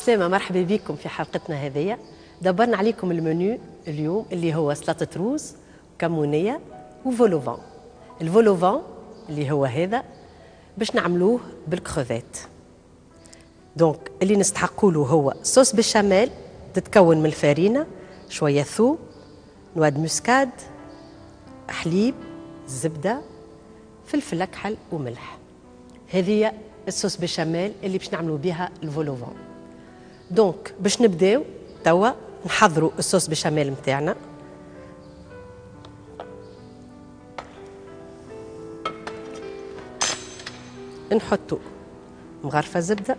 بالسلامة، مرحبا بكم في حلقتنا هذه. دبرنا عليكم المنيو اليوم اللي هو سلطة روز كمونية وفولوفان. الفولوفان اللي هو هذا باش نعملوه بالكروفيت. دونك اللي نستحقوا له هو صوص بشاميل تتكون من الفارينة، شوية ثوم، نواد مسكاد، حليب، زبدة، فلفل أكحل وملح. هذه الصوص بشاميل اللي باش نعملوا بها الفولوفان. دونك باش نبداو توا نحضروا الصوص بشاميل نتاعنا. نحطوا مغرفة زبدة،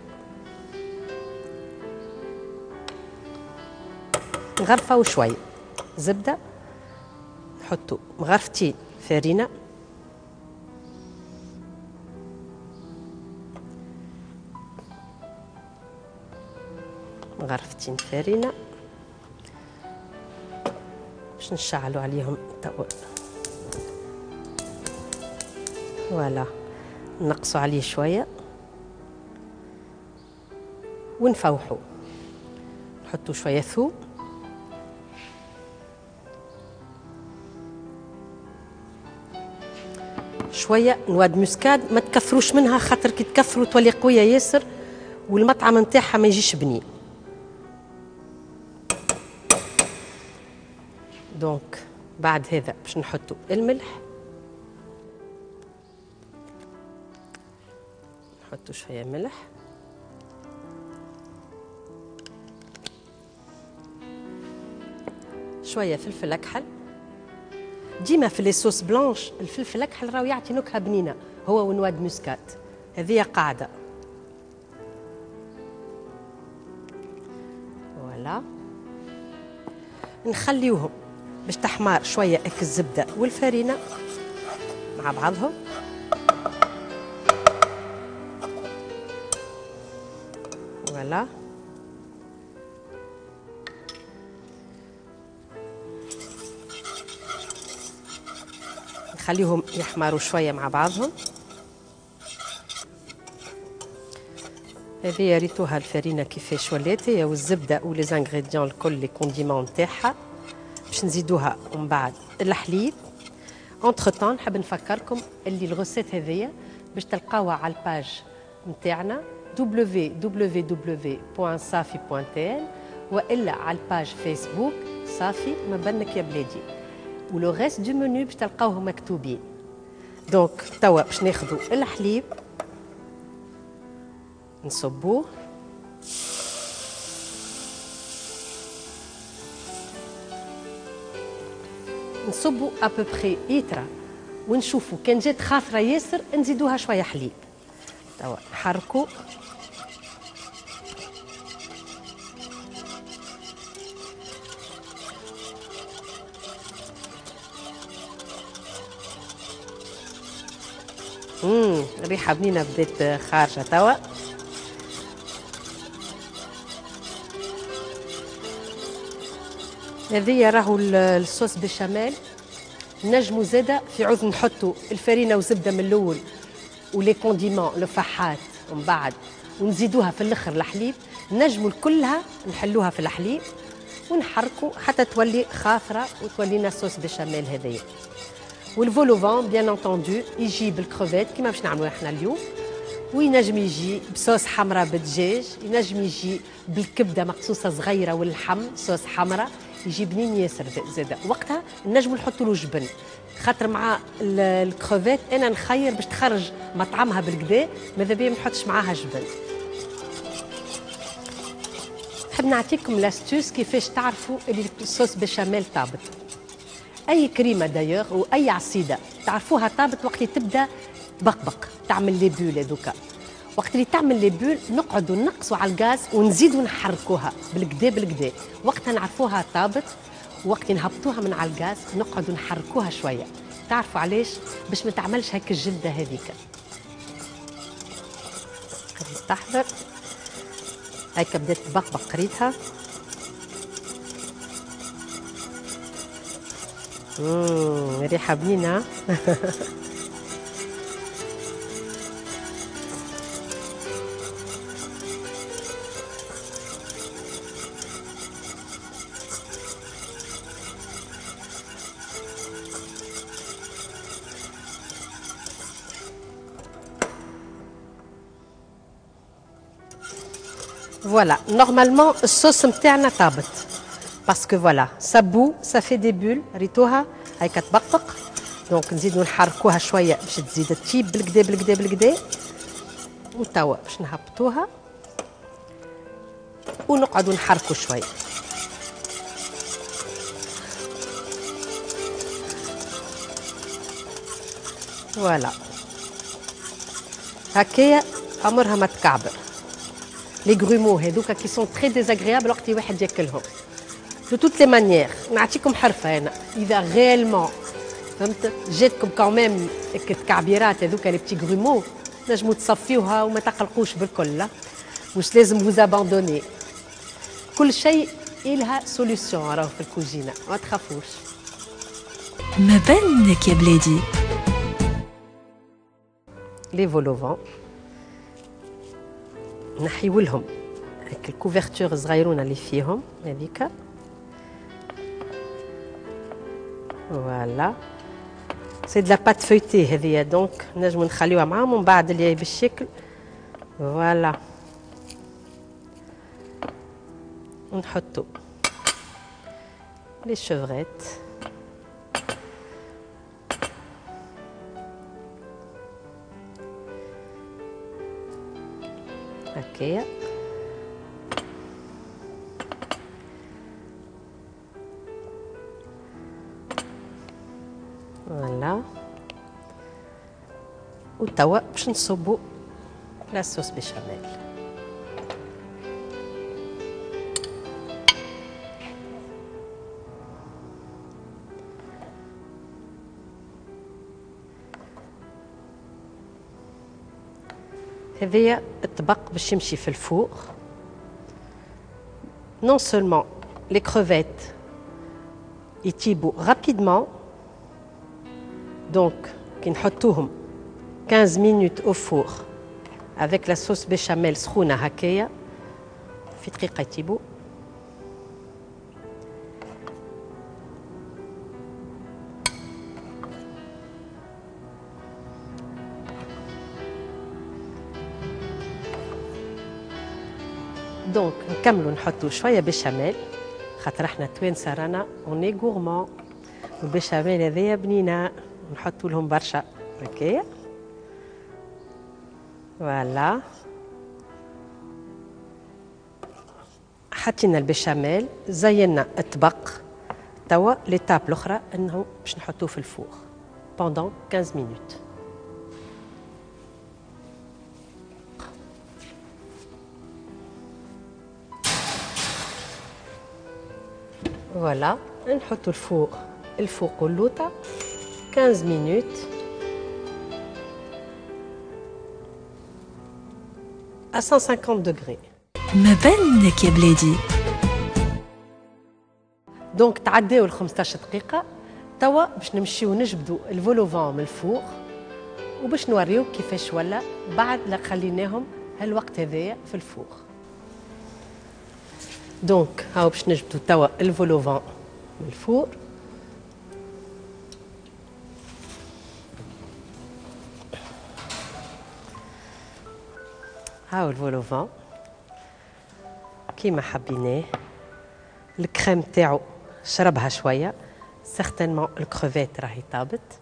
مغرفة وشوية زبدة، نحطوا مغرفتين فارينة، مغرفتين فارينة باش نشعلوا عليهم توا. فوالا نقصوا عليه شوية ونفوحوا. نحطوا شوية ثوم، شوية نواد مسكاد، ما تكثروش منها خاطر كي تكثروا تولي قوية ياسر والمطعم نتاعها ما يجيش بنين. دونك بعد هذا باش نحطوا الملح، نحطوا شوية ملح، شوية فلفل أكحل. ديما في لي صوص بلانش الفلفل الأكحل راهو يعطي نكهة بنينة، هو ونواد مسكات، هذه قاعدة. فوالا نخليوهم باش تحمار شوية اك الزبدة والفارينة مع بعضهم. فوالا نخليهم يحمروا شوية مع بعضهم. هذه ريتوها الفارينة كيفاش ولات هي والزبدة ولي زانغريديون الكل لي كونديمون نتاعها. باش نزيدوها ومن بعد الحليب. اونتر طون نحب نفكركم اللي الغوسيت هذيا باش تلقاوها على الباج نتاعنا www.safi.tl والا على الباج فيسبوك صافي ما بنك يا بلادي، ولو غيست دو منيو باش تلقاوه مكتوبين. دونك توا باش ناخذوا الحليب نصبوه، نصبوا ابوبخي يترا ونشوفوا كان جات خاطره ياسر نزيدوها شويه حليب. توا نحركوا ريحه بنينه بدات خارجه توا. هذه راهو الصوص بشاميل. نجموا زاده في عوض نحطوا الفارينه وزبده من الاول ولي كونديمون الفحات ومن بعد ونزيدوها في الاخر الحليب، نجموا كلها نحلوها في الحليب ونحركوا حتى تولي خاطره وتولي لنا صوص بشاميل هذايا. والفولوفان بيان انتوندو يجي بالكروفيت كيما باش نعملوا احنا اليوم، وينجم يجي بصوص حمراء بالدجاج، ينجم يجي بالكبده مقصوصه صغيره واللحم صوص حمراء، يجي بنين ياسر زاده. وقتها نجموا نحطوا له جبن، خاطر مع الكروفيت انا نخير باش تخرج مطعمها بالكدا ماذا بيا ما نحطش معاها جبن. نحب نعطيكم لاستوس كيفاش تعرفوا اللي الصوص بشاميل طابت. اي كريمه دايوغ واي عصيده تعرفوها طابت وقت اللي تبدا تبقبق تعمل لي بول هذوكا. وقت اللي تعمل لي بول نقعدوا نقصوا على الغاز ونزيدوا نحركوها بالكدا بالكدا، وقتها نعرفوها طابت. وقت نهبطوها من على الغاز نقعدوا نحركوها شويه. تعرفوا علاش؟ باش ما تعملش هيك الجلده هذيك. خلي تحضر هيك بدات تبقبق ريتها. ريحه بنينه. Voilà, normalement الصوص نتاعنا طابت باسكو فوالا سا بو سا في دي بول ريتوها هاي كتبقبق. دونك نزيدو نحركوها شويه باش تزيد تطيب بالكدا بالكدا بالكدا. وتوا باش نهبطوها ونقعدو نحركو شويه. فوالا هكايا عمرها ما تكعبر. لي غرومو هذوكا كي سون تري ديزاغريابل وقت واحد ياكلهم دو توت لي مانيير. نعطيكم حرفه انا اذا غيلمون فهمت جاتكم كوميم التكعبيرات هذوكا لي بتي غرومو نجمو تصفيوها وما تقلقوش بالكل. مش لازم فوز اباندوني. كل شيء إلها سوليسيون راهو في الكوجينه ما تخافوش. ما بالك يا بلادي. لي فولوفون نحيولهم هاك الكوفرتور الصغيرونه اللي فيهم هذيك. فوالا سي دو لا بات فويتي هذيا دونك نجمو نخليوها معاهم ومن بعد اللي بالشكل. فوالا ونحطو لي شوفريت هكايا. فوالا وتوا باش نصبو لا صوص بيشاميل. هذايا الطبق باش يمشي في الفوق. نون سولمون لي كروفيت يطيبوا رابيدمون دونك كي نحطوهم 15 مينوت او فور افيك لا صوص بيشاميل سخونه هكايا في دقيقه يطيبوا. دونك نكملوا نحطوا شويه بيشاميل خاطر احنا توانسه رانا اوني غورمون. والبيشاميل هذايا بنينه نحطوا لهم برشا هكايا. فوالا حطينا البيشاميل زينا الطبق. توا ليتاب الاخرى انه باش نحطوه في الفور بوندون 15 مينوت. فوالا نحطو الفوق واللوطه 15 مينوت à 150 degrés. ما بالك يا بلادي. دونك تعداو ال 15 دقيقة. توا باش نمشيو نجبدو الفولوفون من الفوق وباش نوريو كيفاش ولا بعد لا خليناهم هالوقت هذايا في الفوق. دونك هاو باش نجبدو توا الفولوفون من الفوق. هاو الفولوفون كيما حبيناه. الكريم تاعو شربها شويه سيغتينمون الكروفيت راهي طابت.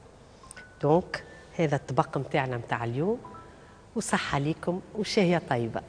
دونك هذا الطبق نتاعنا نتاع اليوم وصحه ليكم وشهيه طيبه.